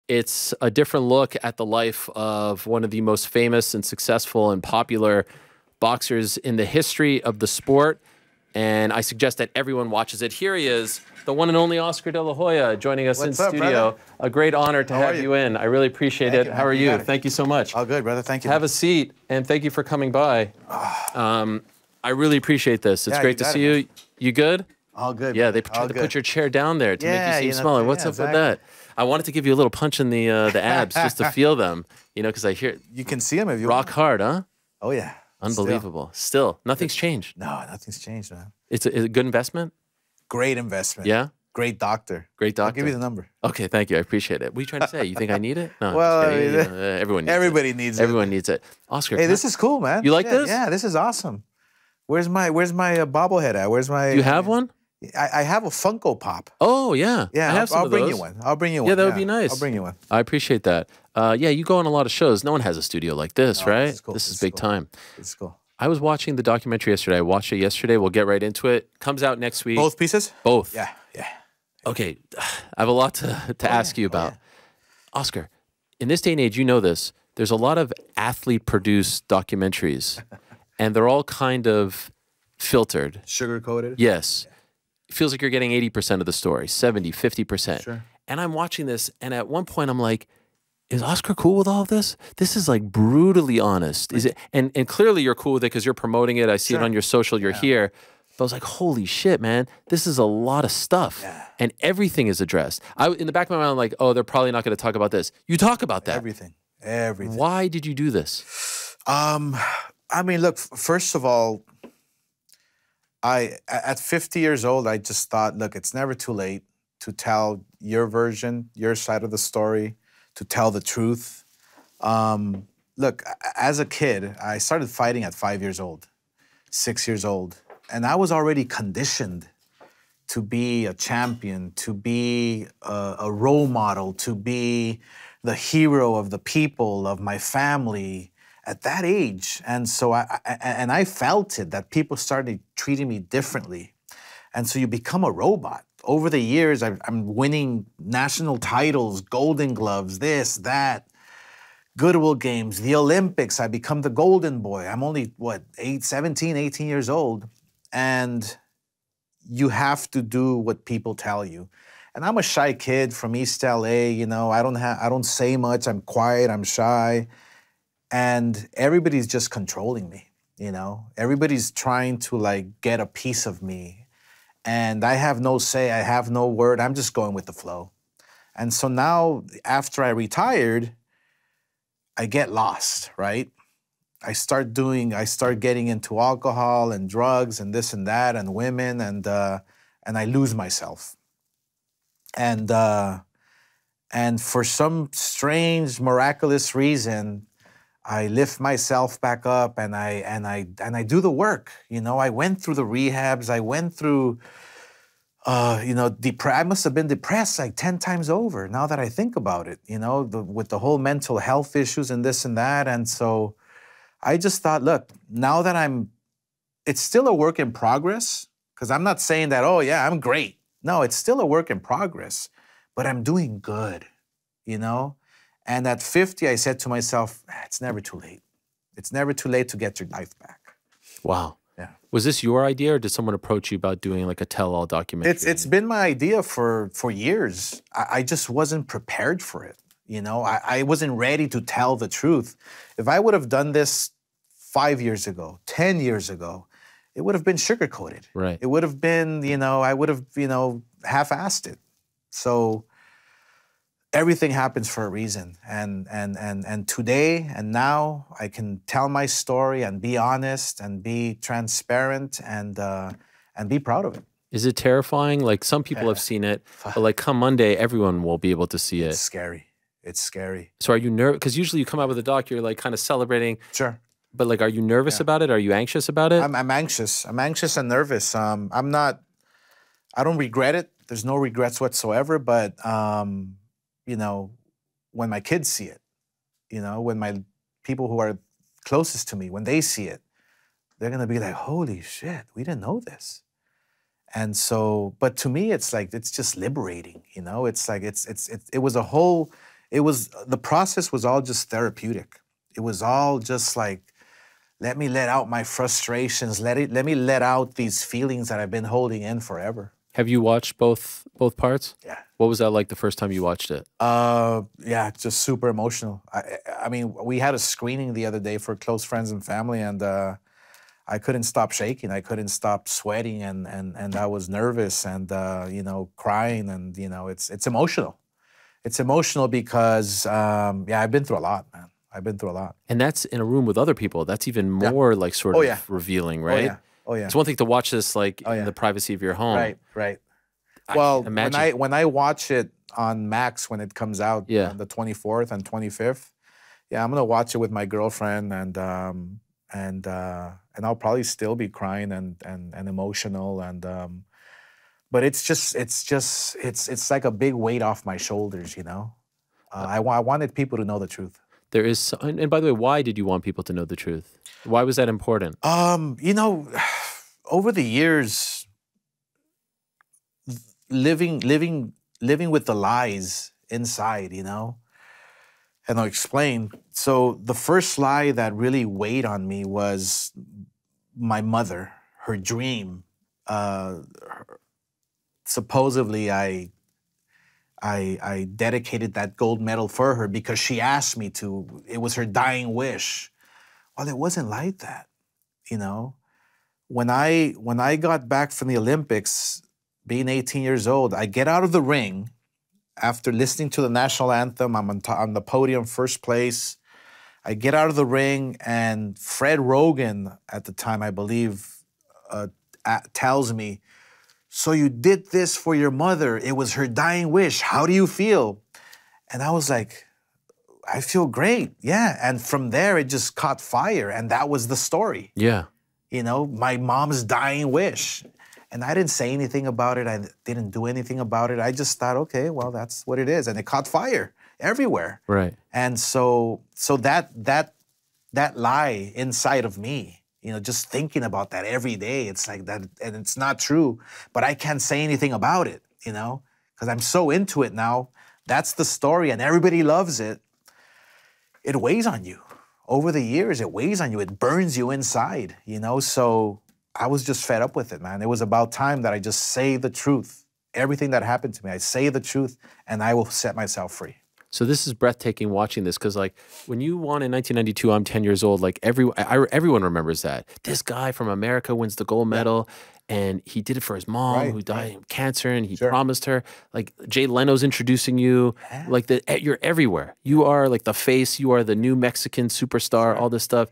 It's a different look at the life of one of the most famous and successful and popular boxers in the history of the sport. And I suggest that everyone watches it. Here he is, the one and only Oscar De La Hoya, joining us in studio. Brother? A great honor to have you in. I really appreciate it. How are you? Thank you so much. All good, brother. Thank you. Have a seat, and thank you for coming by. I really appreciate this. It's great to see you. You good? All good. Yeah, they tried to put your chair down there to make you seem smaller. What's up with that? I wanted to give you a little punch in the abs just to feel them, you know, because I hear you can see them if you rock hard, huh? Oh yeah, unbelievable. Still, nothing's changed. No, nothing's changed, man. It's a good investment. Great investment. Yeah. Great doctor. Great doctor. I'll give you the number. Okay, thank you. I appreciate it. What are you trying to say? You think I need it? No. Well, everyone needs everybody it. needs it. Everyone needs it. Oscar, hey, this is cool, man. You like this? Yeah, this is awesome. Where's my bobblehead at? Where's my? Do you have one? I have a Funko Pop. Oh yeah, yeah. I have I'll bring you one. I'll bring you one. Yeah, that would be nice. I'll bring you one. I appreciate that. Yeah, you go on a lot of shows. No one has a studio like this, right? This is cool. This is big time. It's cool. I was watching the documentary yesterday. I watched it yesterday. We'll get right into it. Comes out next week. Both pieces? Both. Yeah, yeah. Okay, I have a lot to ask you about. Oscar, in this day and age, you know this, there's a lot of athlete-produced documentaries, and they're all kind of filtered. Sugar-coated? Yes. Yeah. It feels like you're getting 80% of the story, 70, 50%. Sure. And I'm watching this, and at one point I'm like, is Oscar cool with all of this? This is like brutally honest. Is it? And clearly you're cool with it because you're promoting it. I see it on your social. You're here. But I was like, holy shit, man, this is a lot of stuff. Yeah. And everything is addressed. In the back of my mind, I'm like, oh, they're probably not going to talk about this. You talk about that. Everything. Everything. Why did you do this? I mean, look, first of all, at 50 years old, I just thought, look, it's never too late to tell your version, your side of the story, to tell the truth. Look, as a kid, I started fighting at 5 years old, 6 years old. And I was already conditioned to be a champion, to be a role model, to be the hero of the people, of my family at that age. And so I felt it, that people started treating me differently. And so you become a robot. Over the years, I'm winning national titles, Golden Gloves, this, that, Goodwill Games, the Olympics. I become the golden boy. I'm only, what, 17, 18 years old. And you have to do what people tell you. And I'm a shy kid from East LA, you know, I don't say much, I'm quiet, I'm shy. And everybody's just controlling me, you know? Everybody's trying to like get a piece of me. And I have no say, I have no word, I'm just going with the flow. And so now, after I retired, I get lost, right? I start getting into alcohol and drugs and this and that and women and I lose myself. And for some strange, miraculous reason, I lift myself back up and I do the work. You know, I went through the rehabs. I went through, you know, I must have been depressed like 10 times over now that I think about it, you know, with the whole mental health issues and this and that. And so I just thought, look, now that it's still a work in progress, because I'm not saying that, oh yeah, I'm great. No, it's still a work in progress, but I'm doing good, you know? And at 50, I said to myself, it's never too late. It's never too late to get your life back. Wow. Yeah. Was this your idea or did someone approach you about doing like a tell-all documentary? It's been my idea for years. I just wasn't prepared for it. You know, I wasn't ready to tell the truth. If I would have done this 5 years ago, 10 years ago, it would have been sugar-coated. Right. It would have been, you know, I would have, you know, half-assed it. So everything happens for a reason. And today and now I can tell my story and be honest and be transparent and be proud of it. Is it terrifying? Like some people have seen it, but like come Monday, everyone will be able to see it. It's scary. It's scary. So are you nervous? Because usually you come out with a doc, you're like kind of celebrating. Sure. But like, are you nervous about it? Are you anxious about it? I'm anxious. I'm anxious and nervous. I don't regret it. There's no regrets whatsoever. But, you know, when my kids see it, you know, when my people who are closest to me, when they see it, they're going to be like, holy shit, we didn't know this. And so, but to me, it's like, it's just liberating, you know? It's like, it was a whole the process was all just therapeutic. It was all just like, let me let out my frustrations. Let me let out these feelings that I've been holding in forever. Have you watched both parts? Yeah. What was that like the first time you watched it? Yeah, just super emotional. I mean, we had a screening the other day for close friends and family, and I couldn't stop shaking. I couldn't stop sweating, and I was nervous and you know, crying, and you know, it's emotional. It's emotional because yeah, I've been through a lot, man. I've been through a lot. And that's in a room with other people. That's even more like sort of yeah. revealing, right? Oh yeah. Oh yeah. It's one thing to watch this like Oh, in yeah. the privacy of your home. Right. Right. I Well, can't imagine. when I watch it on Max when it comes out Yeah. on the 24th and 25th, yeah, I'm gonna watch it with my girlfriend, and I'll probably still be crying and emotional, and but it's like a big weight off my shoulders, you know. I wanted people to know the truth. There is, and by the way, why did you want people to know the truth? Why was that important? You know, over the years, living with the lies inside, you know, and I'll explain. So the first lie that really weighed on me was my mother, her dream. Supposedly, I dedicated that gold medal for her because she asked me to. It was her dying wish. Well, it wasn't like that, you know. When I got back from the Olympics, being 18 years old, I get out of the ring after listening to the national anthem. I'm on the podium, first place. I get out of the ring, and Fred Rogan, at the time, I believe, tells me, "So you did this for your mother. It was her dying wish. How do you feel?" And I was like, I feel great, yeah. And from there, it just caught fire, and that was the story. Yeah. You know, my mom's dying wish. And I didn't say anything about it. I didn't do anything about it. I just thought, okay, well, that's what it is. And it caught fire everywhere. Right. And so that lie inside of me, you know, just thinking about that every day, it's like that, and it's not true, but I can't say anything about it, you know, because I'm so into it now. That's the story, and everybody loves it. It weighs on you. Over the years, it weighs on you. It burns you inside, you know? So I was just fed up with it, man. It was about time that I just say the truth. Everything that happened to me, I say the truth, and I will set myself free. So this is breathtaking watching this, because like when you won in 1992, I'm 10 years old. Like everyone remembers that. This guy from America wins the gold medal, and he did it for his mom who died of cancer, and he promised her. Like Jay Leno's introducing you. Like you're everywhere. You are like the face. You are the new Mexican superstar. All this stuff,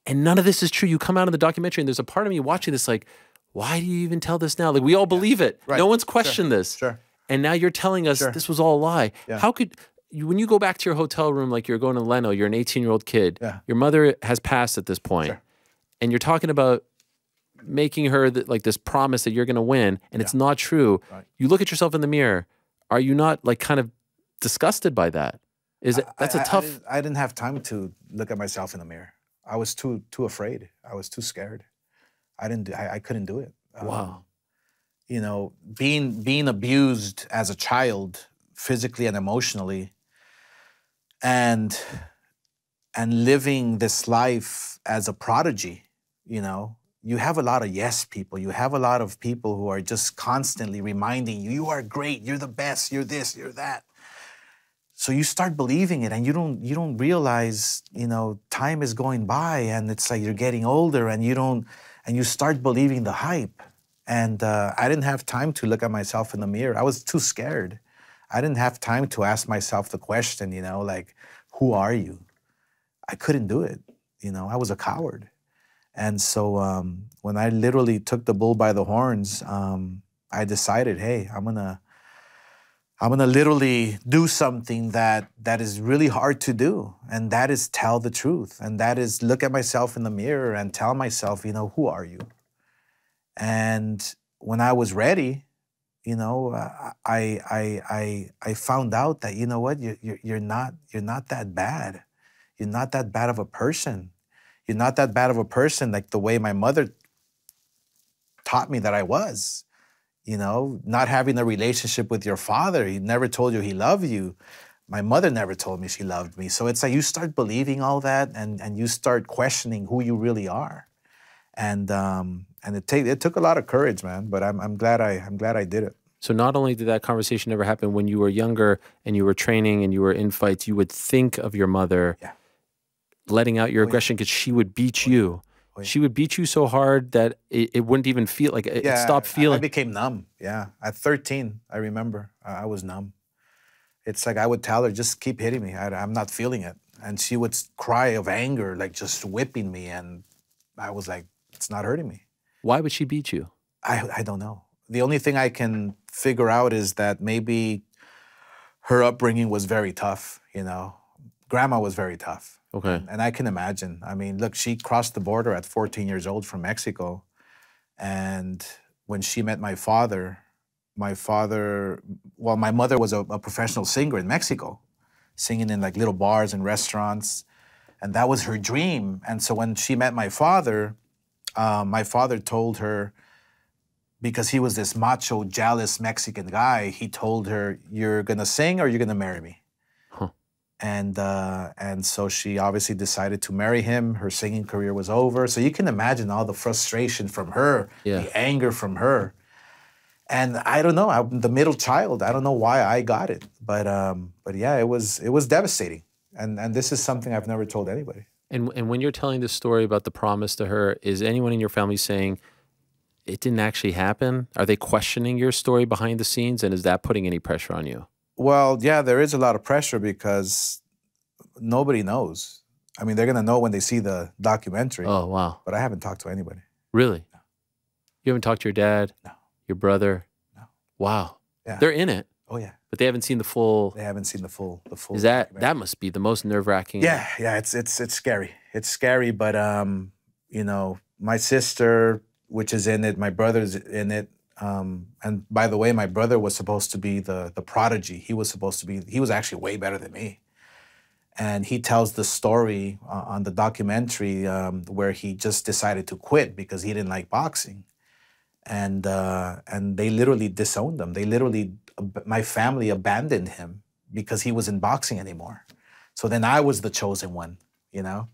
and none of this is true. You come out of the documentary, and there's a part of me watching this like, why do you even tell this now? Like we all believe it. No one's questioned this. And now you're telling us this was all a lie. How could when you go back to your hotel room, like you're going to Leno, you're an 18-year-old kid. Your mother has passed at this point, and you're talking about making her like this promise that you're going to win, and it's not true. You look at yourself in the mirror. Are you not like kind of disgusted by that? Is it that's a tough? I didn't have time to look at myself in the mirror. I was too afraid. I was too scared. I couldn't do it. Wow. You know, being abused as a child, physically and emotionally, and living this life as a prodigy, you know, you have a lot of yes people. You have a lot of people who are just constantly reminding you, you are great, you're the best, you're this, you're that. So you start believing it, and you don't realize, you know, time is going by, and it's like you're getting older, and you start believing the hype. And I didn't have time to look at myself in the mirror. I was too scared. I didn't have time to ask myself the question, you know, like, who are you? I couldn't do it. You know, I was a coward. And so when I literally took the bull by the horns, I decided, hey, I'm gonna literally do something that is really hard to do, and that is tell the truth, and that is look at myself in the mirror and tell myself, you know, who are you? And when I was ready, you know, I found out that, you know what, you're not that bad. You're not that bad of a person. You're not that bad of a person like the way my mother taught me that I was. You know, not having a relationship with your father. He never told you he loved you. My mother never told me she loved me. So it's like you start believing all that, and you start questioning who you really are. And it took a lot of courage, man. But I'm glad I did it. So not only did that conversation never happen when you were younger and you were training and you were in fights, you would think of your mother letting out your aggression because she would beat you. Oh, yeah. She would beat you so hard that it wouldn't even feel like it stopped feeling. I became numb. Yeah, at 13, I remember I was numb. It's like I would tell her, just keep hitting me. I'm not feeling it. And she would cry of anger, like just whipping me. And I was like, it's not hurting me. Why would she beat you? I don't know. The only thing I can figure out is that maybe her upbringing was very tough, you know. Grandma was very tough. Okay. And I can imagine. I mean, look, she crossed the border at 14 years old from Mexico. And when she met my father, well, my mother was a professional singer in Mexico, singing in like little bars and restaurants. And that was her dream. And so when she met my father told her, because he was this macho, jealous Mexican guy, he told her, you're going to sing or you're going to marry me. Huh. And so she obviously decided to marry him. Her singing career was over. So you can imagine all the frustration from her, the anger from her. And I don't know, I'm the middle child. I don't know why I got it. But yeah, it was devastating. And this is something I've never told anybody. And when you're telling this story about the promise to her, is anyone in your family saying, it didn't actually happen? Are they questioning your story behind the scenes, and is that putting any pressure on you? Well, yeah, there is a lot of pressure because nobody knows. I mean, they're going to know when they see the documentary. Oh, wow. But I haven't talked to anybody. Really? No. You haven't talked to your dad? No. Your brother? No. Wow. Yeah. They're in it. Oh, yeah. But they haven't seen the full... They haven't seen the full Is that must be the most nerve-wracking... Yeah, it's scary. It's scary, but, you know, my sister, which is in it, my brother's in it, and by the way, my brother was supposed to be the prodigy. He was actually way better than me. And he tells the story on the documentary where he just decided to quit because he didn't like boxing. And they literally disowned him. My family abandoned him because he wasn't boxing anymore. So then I was the chosen one, you know?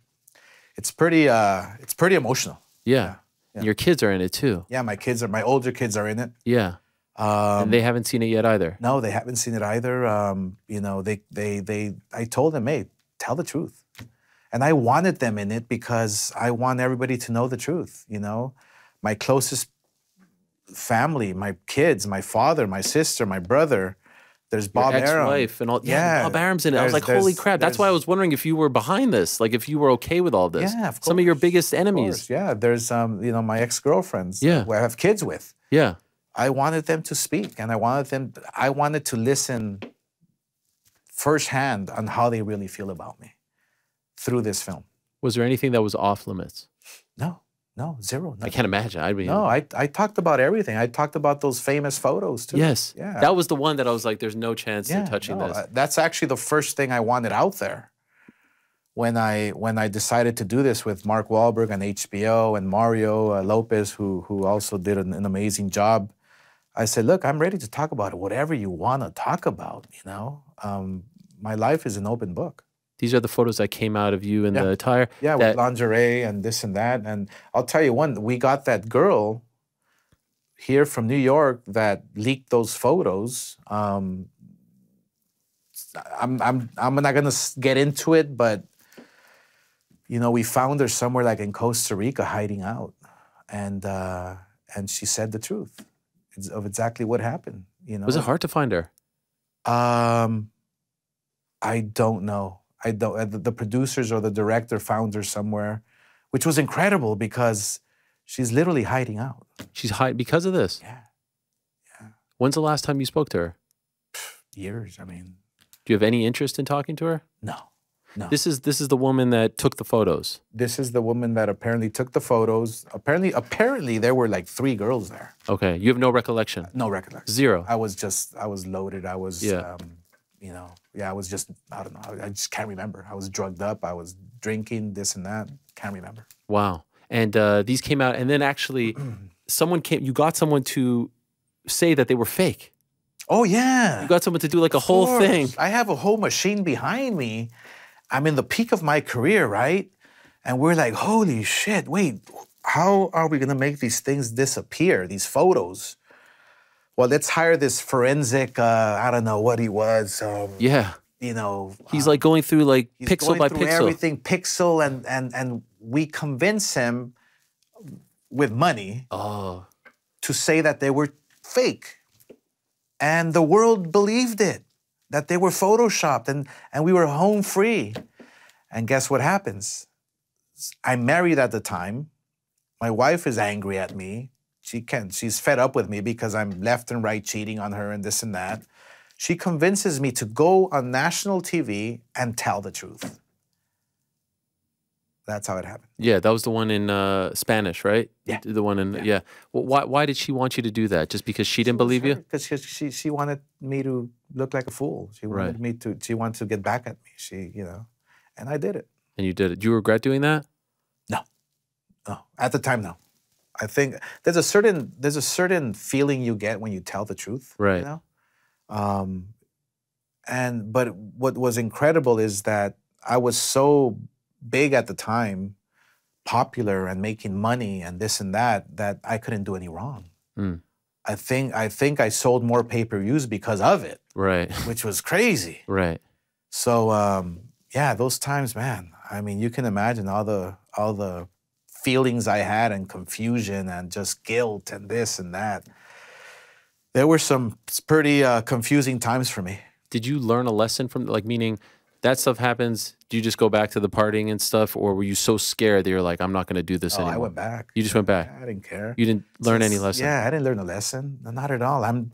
It's pretty emotional. Yeah. And your kids are in it too. Yeah, my older kids are in it. Yeah. And they haven't seen it yet either. No, they haven't seen it either. You know, I told them, hey, tell the truth. And I wanted them in it because I want everybody to know the truth, you know? My closest family, my kids, my father, my sister, my brother, there's Bob Arum. Ex-wife and all. Yeah, Bob Arum's in it. I was like, holy crap. That's why I was wondering if you were behind this, like if you were okay with all this. Yeah, of course. Some of your biggest enemies. Yeah, there's, you know, my ex-girlfriends who I have kids with. Yeah. I wanted them to speak, and I wanted to listen firsthand on how they really feel about me through this film. Was there anything that was off limits? No, zero. Nothing. I can't imagine. No, I talked about everything. I talked about those famous photos too. Yes. Yeah. That was the one that I was like, there's no chance they're touching this. That's actually the first thing I wanted out there. When I decided to do this with Mark Wahlberg on HBO and Mario Lopez, who also did an amazing job, I said, look, I'm ready to talk about it, whatever you want to talk about, you know? My life is an open book. These are the photos that came out of you in the attire. Yeah, with lingerie and this and that. And I'll tell you we got that girl here from New York that leaked those photos. I'm not gonna get into it, but you know, we found her somewhere like in Costa Rica hiding out, and she said the truth of exactly what happened. You know, was it hard to find her? I don't know. The producers or the director found her somewhere, which was incredible because she's literally hiding out. She's hiding because of this? Yeah. When's the last time you spoke to her? Years, I mean. Do you have any interest in talking to her? No. This is the woman that took the photos. This is the woman that apparently took the photos. Apparently there were like 3 girls there. Okay, you have no recollection? No recollection. Zero? I was loaded. I was, you know, I was just, I don't know. I just can't remember. I was drugged up. I was drinking, this and that. Can't remember. Wow. And these came out, and then actually you got someone to say that they were fake. Oh, yeah. You got someone to do like a Of whole course. thing. I have a whole machine behind me. I'm in the peak of my career, right? And we're like, holy shit, wait, how are we gonna make these things disappear, these photos? Well, let's hire this forensic, I don't know what he was, Yeah. you know. He's like going through like He's pixel going by through pixel. everything pixel, and we convince him with money Oh. to say that they were fake. And the world believed it, that they were photoshopped, and we were home free. And guess what happens? I'm married at the time. My wife is angry at me. She's fed up with me because I'm left and right cheating on her and this and that. She convinces me to go on national TV and tell the truth. That's how it happened. Yeah, that was the one in Spanish, right? Yeah. The one in, yeah. Well, why did she want you to do that? Just because she didn't believe you? Because she wanted me to look like a fool. She wanted me to, she wanted to get back at me. And I did it. And you did it. Do you regret doing that? No. At the time, no. I think there's a certain feeling you get when you tell the truth. Right. You know? But what was incredible is that I was so big at the time, popular and making money and this and that I couldn't do any wrong. Mm. I think I sold more pay-per-views because of it. Right. Which was crazy. Right. So yeah, those times, man. I mean, you can imagine all the feelings I had and confusion and just guilt and this and that. There were some pretty confusing times for me. Did you learn a lesson from, like, meaning that stuff happens, do you just go back to the partying and stuff, or were you so scared that you're like, I'm not going to do this anymore? I went back. You just went back? I didn't care. You didn't learn any lesson? Yeah, I didn't learn a lesson. Not at all. I'm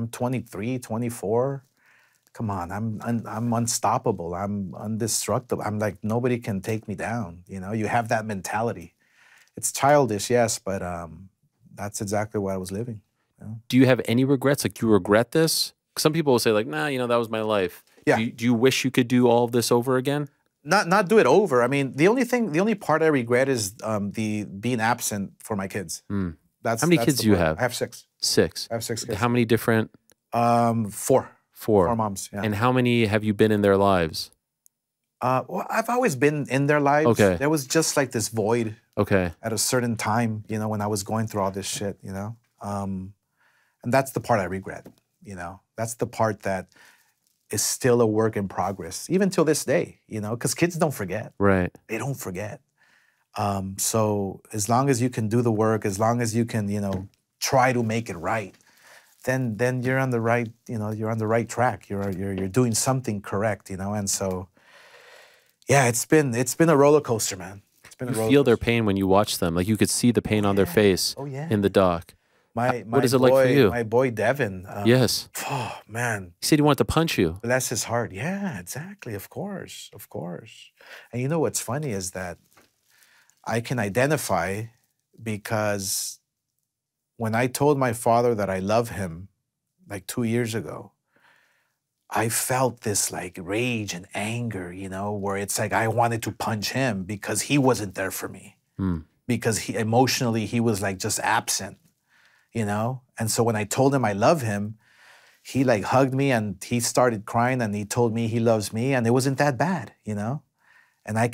23, 24. Come on, I'm unstoppable. I'm indestructible. I'm like, nobody can take me down. You know, you have that mentality. It's childish, yes, but that's exactly what I was living. You know? Do you have any regrets? Like, do you regret this? Some people will say, like, nah, that was my life. Yeah. Do you wish you could do all of this over again? Not do it over. I mean, the only part I regret is the being absent for my kids. Mm. How many kids do you have? I have 6. 6. I have 6 kids. How many different? 4. 4. 4 moms. Yeah. And how many have you been in their lives? Well, I've always been in their lives. Okay. There was just like this void. Okay. At a certain time, when I was going through all this shit, and that's the part I regret. That's the part that is still a work in progress, even till this day. Because kids don't forget. Right. They don't forget. So as long as you can do the work, as long as you can, try to make it right, then you're on the right, you're on the right track. You're doing something correct, and so, yeah, it's been a roller coaster, man. It's been a roller feel their coaster. pain when you watch them. Like, you could see the pain on their face in the doc. What is it like for you? My boy Devin. Yes. Oh man. He said he wanted to punch you. Bless his heart. Yeah, exactly. Of course. And you know what's funny is that I can identify, because when I told my father that I love him like 2 years ago, I felt this like rage and anger, where it's like I wanted to punch him because he wasn't there for me. Mm. Because emotionally he was like just absent, And so when I told him I love him, he like hugged me and he started crying and he told me he loves me, and it wasn't that bad, And I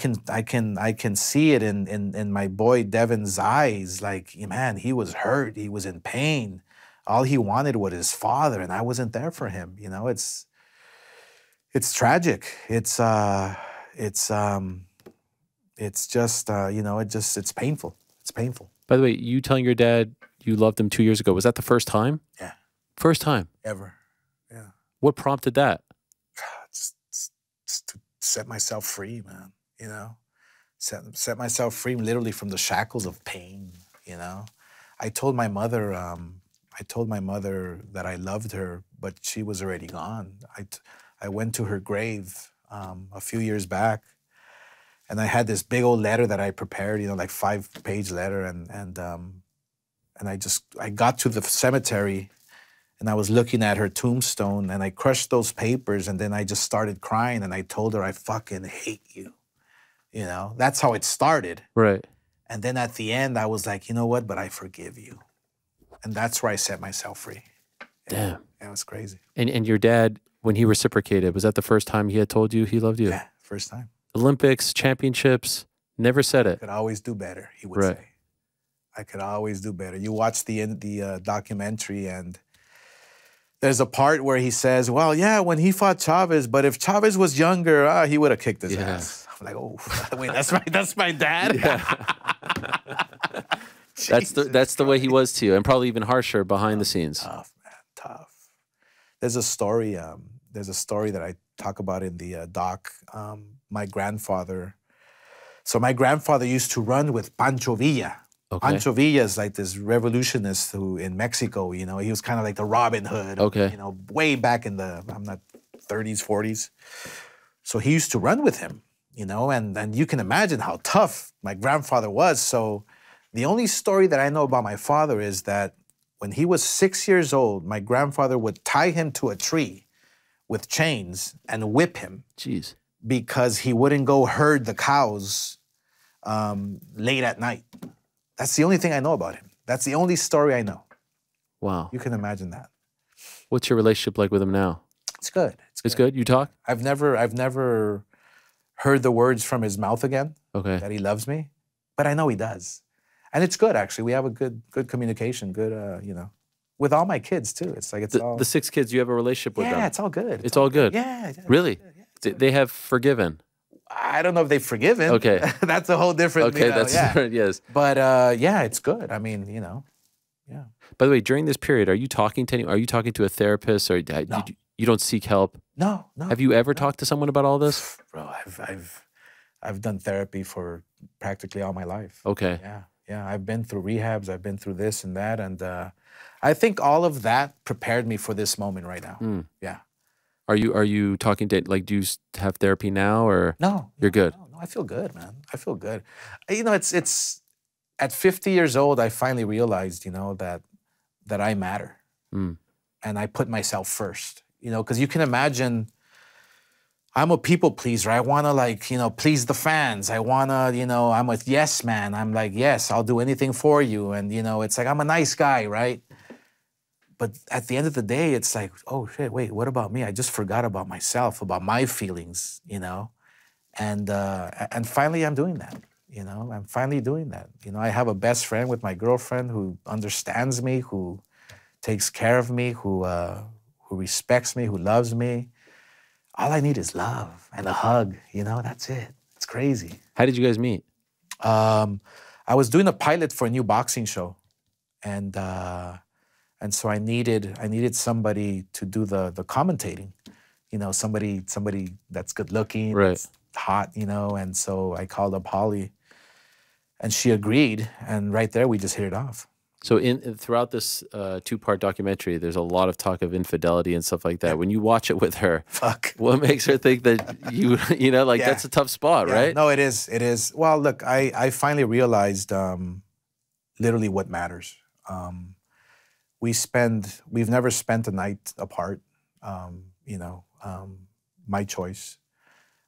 can see it in my boy Devin's eyes. Like, man, he was hurt. He was in pain. All he wanted was his father, and I wasn't there for him. It's tragic. It's just it's painful. It's painful. By the way, you telling your dad you loved him 2 years ago, was that the first time? Yeah. First time? Ever. Yeah. What prompted that? It's to set myself free, man. Set myself free literally from the shackles of pain. I told my mother that I loved her, but she was already gone. I went to her grave a few years back, and I had this big old letter that I prepared, like 5-page letter, and I got to the cemetery, and I was looking at her tombstone, and I crushed those papers, and then I just started crying, and I told her, I fucking hate you. That's how it started. Right. And then at the end, I was like, you know what? But I forgive you. And that's where I set myself free. Damn. Yeah, it was crazy. And your dad, when he reciprocated, was that the first time he had told you he loved you? Yeah, first time. Olympics, championships, never said it. Could always do better, he would Right. say. I could always do better. You watch the documentary, and there's a part where he says, well, yeah, when he fought Chavez, but if Chavez was younger, he would have kicked his ass. I'm like, oh, wait, that's my dad? That's the way he was to you, and probably even harsher behind the scenes. Tough, man, tough. There's a story that I talk about in the doc. My grandfather used to run with Pancho Villa. Okay. Pancho Villa is like this revolutionist who in Mexico, you know, he was kind of like the Robin Hood, Okay. you know, way back in the 30s, 40s. So he used to run with him, you know, and you can imagine how tough my grandfather was. So the only story that I know about my father is that when he was 6 years old, my grandfather would tie him to a tree with chains and whip him. Jeez. Because he wouldn't go herd the cows late at night. That's the only thing I know about him. That's the only story I know. Wow. You can imagine that. What's your relationship like with him now? It's good. It's good? You talk? I've never heard the words from his mouth again Okay. that he loves me, but I know he does. And it's good, actually. We have a good communication, good, you know, with all my kids, too. It's like it's all... The 6 kids, you have a relationship with them? Yeah, it's all good. It's all good? Yeah. Really? Yeah, They have forgiven? I don't know if they've forgiven. Okay. That's a whole different... Okay, that's different, yes. But, yeah, it's good. I mean, you know, yeah. By the way, during this period, are you talking to a therapist, or No. you don't seek help? No. Have you ever talked to someone about all this? Bro, I've done therapy for practically all my life. Okay. Yeah. I've been through rehabs. I've been through this and that, and I think all of that prepared me for this moment right now. Yeah. Are you talking to, like, do you have therapy now, or No, you're good? No, I feel good, man. I feel good. You know, it's at 50 years old, I finally realized, you know, that I matter, and I put myself first. You know, because you can imagine, I'm a people pleaser. I want to, like, you know, please the fans. I want to, you know, I'm a yes man. I'm like, yes, I'll do anything for you. And, you know, it's like, I'm a nice guy, right? But at the end of the day, it's like, oh, shit, wait, what about me? I just forgot about myself, about my feelings, you know? And finally, I'm doing that, you know? I'm finally doing that. You know, I have a best friend with my girlfriend who understands me, who takes care of me, who respects me, who loves me. All I need is love and a hug, you know? That's it. It's crazy. How did you guys meet? I was doing a pilot for a new boxing show, and so I needed somebody to do the commentating, you know, somebody that's good looking, right, that's hot, you know. And so I called up Holly, and she agreed, and right there we just hit it off. So throughout this 2-part documentary, there's a lot of talk of infidelity and stuff like that. Yeah. When you watch it with her, what makes her think that you know, like, that's a tough spot, right? No, it is. It is. Well, look, I finally realized literally what matters. We've never spent a night apart, you know, my choice,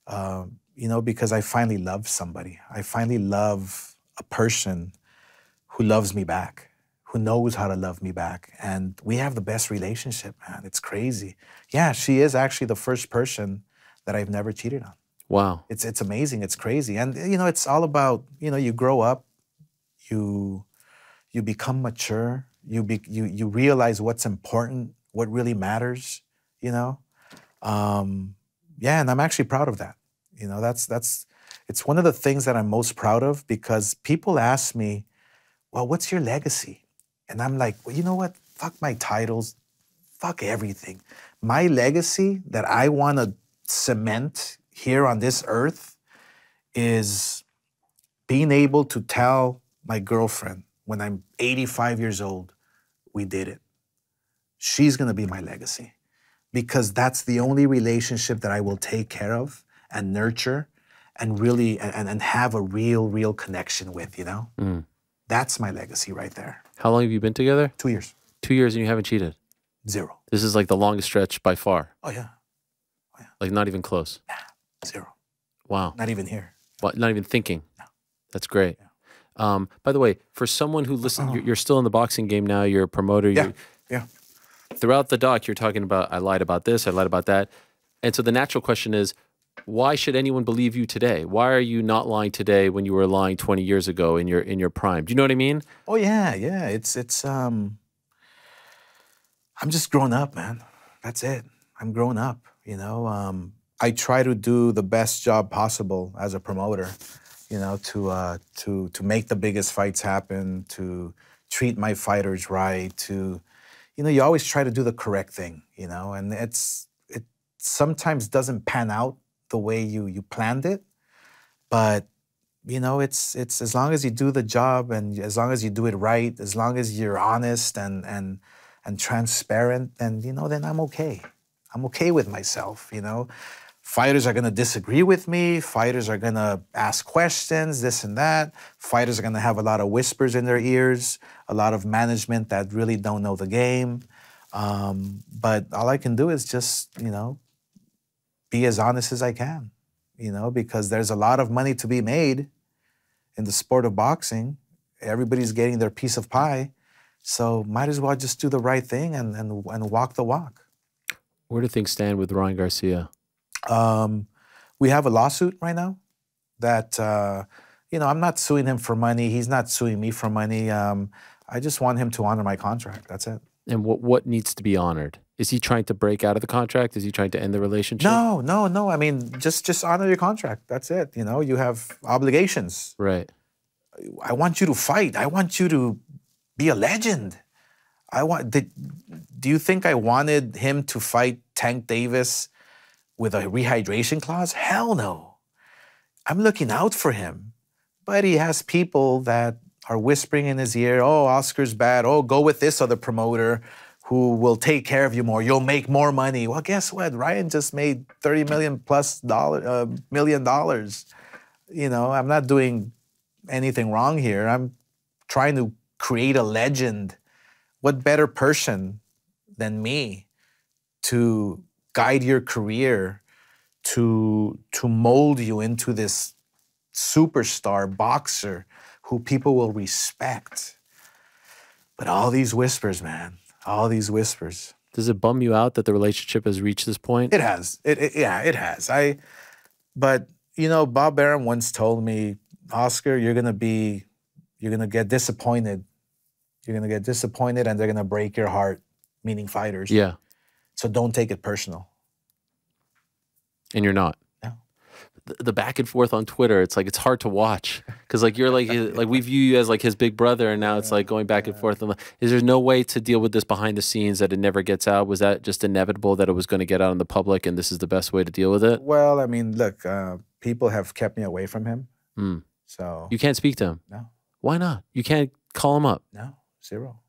you know, because I finally love somebody. I finally love a person who loves me back, who knows how to love me back. And we have the best relationship, man. It's crazy. Yeah, she is actually the first person that I've never cheated on. Wow. It's amazing. It's crazy. And, you know, it's all about, you know, you grow up, you become mature, you realize what's important, what really matters, you know? Yeah, and I'm actually proud of that. You know, it's one of the things that I'm most proud of, because people ask me, well, what's your legacy? And I'm like, well, you know what? Fuck my titles. Fuck everything. My legacy that I want to cement here on this earth is being able to tell my girlfriend when I'm 85 years old, we did it. She's going to be my legacy, because that's the only relationship that I will take care of and nurture and really and have a real connection with, you know? That's my legacy right there. How long have you been together? 2 years. 2 years and you haven't cheated? 0. This is like the longest stretch by far. Oh, yeah. Like, not even close? Nah, 0. Wow. Not even here. What, not even thinking? No. That's great. Yeah. By the way, for someone who listens, you're still in the boxing game now, you're a promoter. Yeah. Throughout the doc, you're talking about, I lied about this, I lied about that. And so the natural question is, why should anyone believe you today? Why are you not lying today when you were lying 20 years ago in your prime? Do you know what I mean? Oh yeah, yeah. I'm just growing up, man. That's it. I'm growing up, you know. I try to do the best job possible as a promoter, you know, to make the biggest fights happen, to treat my fighters right, to, you know, you always try to do the correct thing, you know, and it sometimes doesn't pan out the way you planned it, but you know, it's as long as you do the job and as long as you do it right, as long as you're honest and transparent, then you know, then I'm okay. I'm okay with myself, you know. Fighters are gonna disagree with me, fighters are gonna ask questions, this and that. Fighters are gonna have a lot of whispers in their ears, a lot of management that really don't know the game. But all I can do is just, you know, be as honest as I can, you know, because there's a lot of money to be made in the sport of boxing. Everybody's getting their piece of pie. So might as well just do the right thing and walk the walk. Where do things stand with Ryan Garcia? We have a lawsuit right now that, you know, I'm not suing him for money. He's not suing me for money. I just want him to honor my contract. That's it. And what needs to be honored? Is he trying to break out of the contract? Is he trying to end the relationship? No, no, no. I mean, just honor your contract. That's it. You know, you have obligations. Right. I want you to fight. I want you to be a legend. Do you think I wanted him to fight Tank Davis with a rehydration clause? Hell no. I'm looking out for him. But he has people that are whispering in his ear, oh, Oscar's bad. Oh, go with this other promoter who will take care of you more. You'll make more money. Well, guess what? Ryan just made $30 million plus. You know, I'm not doing anything wrong here. I'm trying to create a legend. What better person than me to guide your career, to mold you into this superstar boxer who people will respect? But all these whispers, man, all these whispers. Does it bum you out that the relationship has reached this point? It has. Yeah, it has. But you know, Bob Arum once told me, Oscar, you're gonna get disappointed. You're gonna get disappointed, and they're gonna break your heart, meaning fighters. Yeah. So don't take it personal. And you're not. No. The back and forth on Twitter, it's like it's hard to watch because like you're like we view you as like his big brother, and now it's like going back and forth. And is there no way to deal with this behind the scenes that it never gets out? Was that just inevitable that it was going to get out in the public, and this is the best way to deal with it? Well, I mean, look, people have kept me away from him. So you can't speak to him. No. Why not? You can't call him up. No, zero.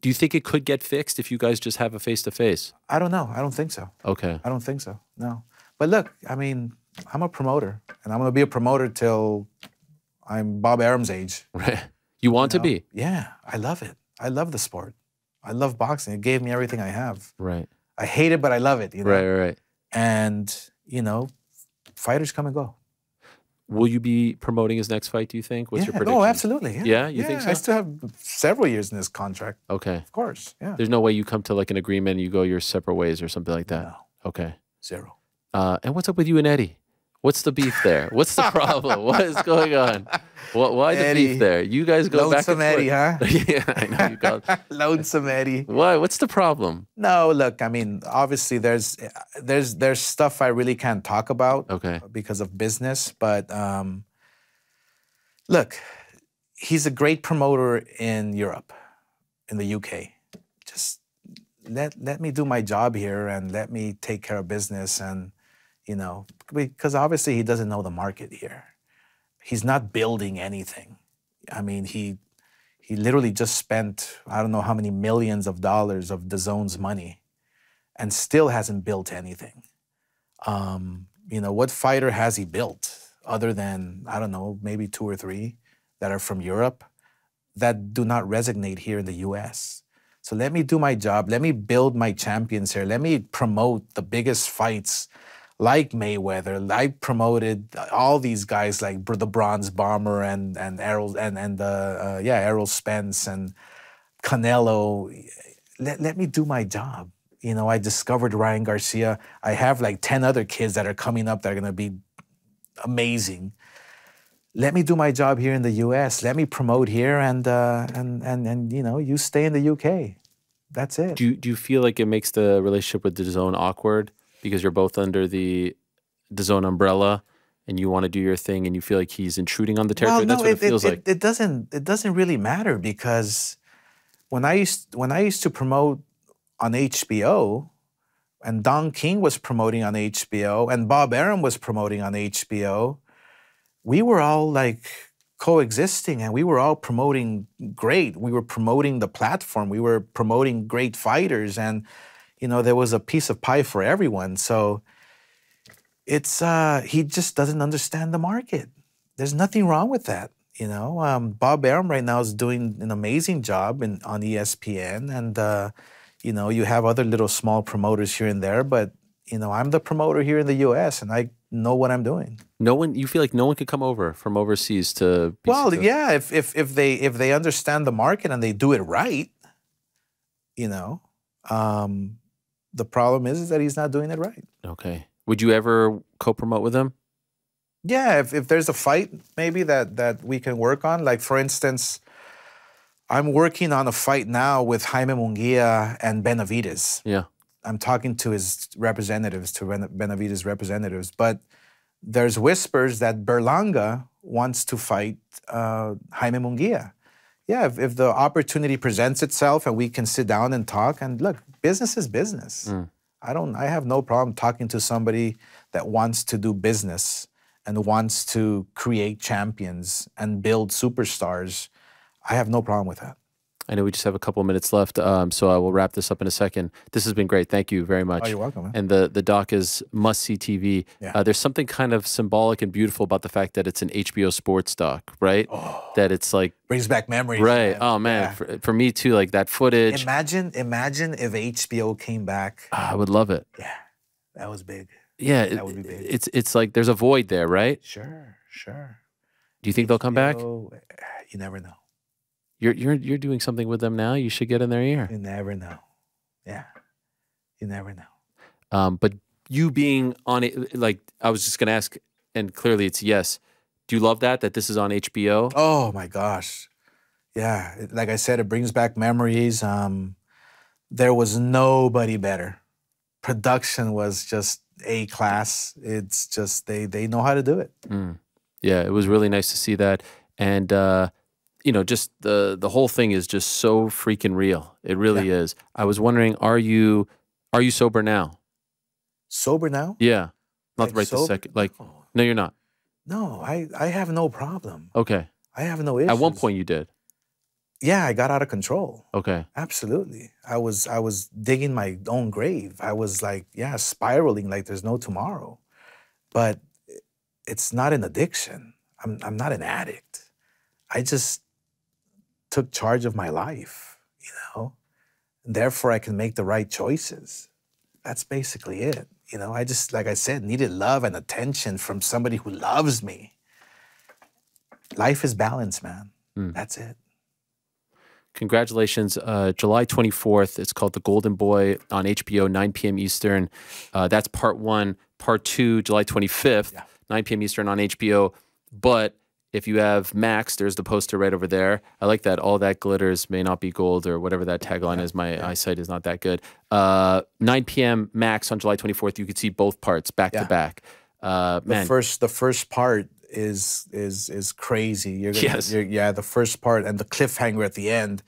Do you think it could get fixed if you guys just have a face-to-face? I don't know. I don't think so. Okay. I don't think so. No. But look, I mean, I'm a promoter, and I'm going to be a promoter till I'm Bob Arum's age. Right. You want to be? Yeah. I love it. I love the sport. I love boxing. It gave me everything I have. Right. I hate it, but I love it. You know? Right. And, you know, fighters come and go. Will you be promoting his next fight, do you think? What's your prediction? Oh, absolutely. Yeah, you think so? I still have several years in this contract. Okay. Of course, yeah. There's no way you come to like an agreement and you go your separate ways or something like that? No. Okay. Zero. And what's up with you and Eddie? What's the beef there? What's the problem? What is going on? Why the beef there? You guys go back and forth. Eddie, huh? Yeah, I know you call it. Lonesome Eddie. Why? What's the problem? No, look, I mean, obviously there's stuff I really can't talk about because of business, but look, he's a great promoter in Europe, in the UK. Just let me do my job here and let me take care of business, and you know, because obviously he doesn't know the market here. He's not building anything. I mean, he literally just spent, I don't know how many millions of dollars of DAZN's money and still hasn't built anything. You know, what fighter has he built other than, I don't know, maybe 2 or 3 that are from Europe that do not resonate here in the US? So let me do my job. Let me build my champions here. Let me promote the biggest fights like Mayweather. I promoted all these guys like the Bronze Bomber and Errol Spence and Canelo. let me do my job. You know, I discovered Ryan Garcia. I have like 10 other kids that are coming up that are going to be amazing. Let me do my job here in the U.S. Let me promote here, and you know, you stay in the U.K. That's it. Do you feel like it makes the relationship with DAZN awkward because you're both under the DAZN umbrella and you want to do your thing and you feel like he's intruding on the territory? Well, no, that's what it feels like. It doesn't really matter, because when I used to promote on HBO, and Don King was promoting on HBO, and Bob Arum was promoting on HBO, we were all like coexisting, and we were all promoting great. We were promoting the platform. We were promoting great fighters, and you know, there was a piece of pie for everyone. So it's he just doesn't understand the market. There's nothing wrong with that. You know, Bob Arum right now is doing an amazing job on ESPN, and you know, you have other little small promoters here and there, but you know, I'm the promoter here in the U.S. and I know what I'm doing. No one, you feel like no one could come over from overseas to be Well, successful? yeah, if they understand the market and they do it right, you know. The problem is that he's not doing it right. Okay. Would you ever co-promote with him? Yeah, if there's a fight maybe that we can work on, like for instance, I'm working on a fight now with Jaime Munguia and Benavides. Yeah. I'm talking to his representatives, to Benavides' representatives, but there's whispers that Berlanga wants to fight Jaime Munguia. Yeah, if the opportunity presents itself and we can sit down and talk, and look, business is business. I have no problem talking to somebody that wants to do business and wants to create champions and build superstars. I have no problem with that. I know we just have a couple of minutes left, so I will wrap this up in a second. This has been great. Thank you very much. Oh, you're welcome, man. And the doc is must-see TV. Yeah. There's something kind of symbolic and beautiful about the fact that it's an HBO sports doc, right? Oh, that it's like... brings back memories. Right. Man. Oh, man. Yeah. For me, too, like that footage. Imagine if HBO came back. I would love it. Yeah, that was big. Yeah. That would be big. It's like there's a void there, right? Sure, sure. Do you think they'll come back? You never know. You're doing something with them now. You should get in their ear. You never know. Yeah, you never know. But you being on it, like I was just gonna ask, and clearly it's yes. Do you love that this is on HBO? Oh my gosh, yeah. Like I said, it brings back memories. There was nobody better. Production was just A-class. It's just they know how to do it. Yeah, it was really nice to see that, and you know, just the whole thing is just so freaking real. It really is. I was wondering, are you sober now? Sober now? Yeah, not Like right this second. Like, no, you're not. No, I have no problem. Okay. I have no issues. At one point, you did. Yeah, I got out of control. Okay. Absolutely. I was digging my own grave. I was like, yeah, spiraling like there's no tomorrow. But it's not an addiction. I'm not an addict. I just took charge of my life, you know? And therefore, I can make the right choices. That's basically it. You know, I just, like I said, needed love and attention from somebody who loves me. Life is balance, man. That's it. Congratulations. July 24th. It's called The Golden Boy on HBO, 9 p.m. Eastern. That's part 1. Part 2, July 25th, 9 p.m. Eastern on HBO. But if you have Max, there's the poster right over there. I like that. All that glitters may not be gold, or whatever that tagline is. My eyesight is not that good. 9 p.m. Max on July 24th. You could see both parts back to back. Man, The first part is crazy. You're gonna, the first part and the cliffhanger at the end,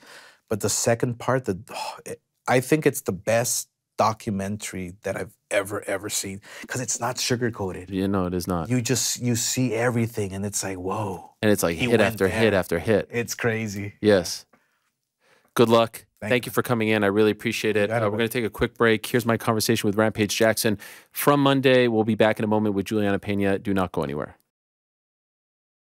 but the second part, I think it's the best documentary that I've ever seen, because it's not sugar-coated. You know, it is not. You see everything, and it's like, whoa. And it's like hit after hit after hit. It's crazy. Yes. Good luck. Thank you for coming in. I really appreciate it. We're going to take a quick break. Here's my conversation with Rampage Jackson. From Monday, we'll be back in a moment with Juliana Pena. Do not go anywhere.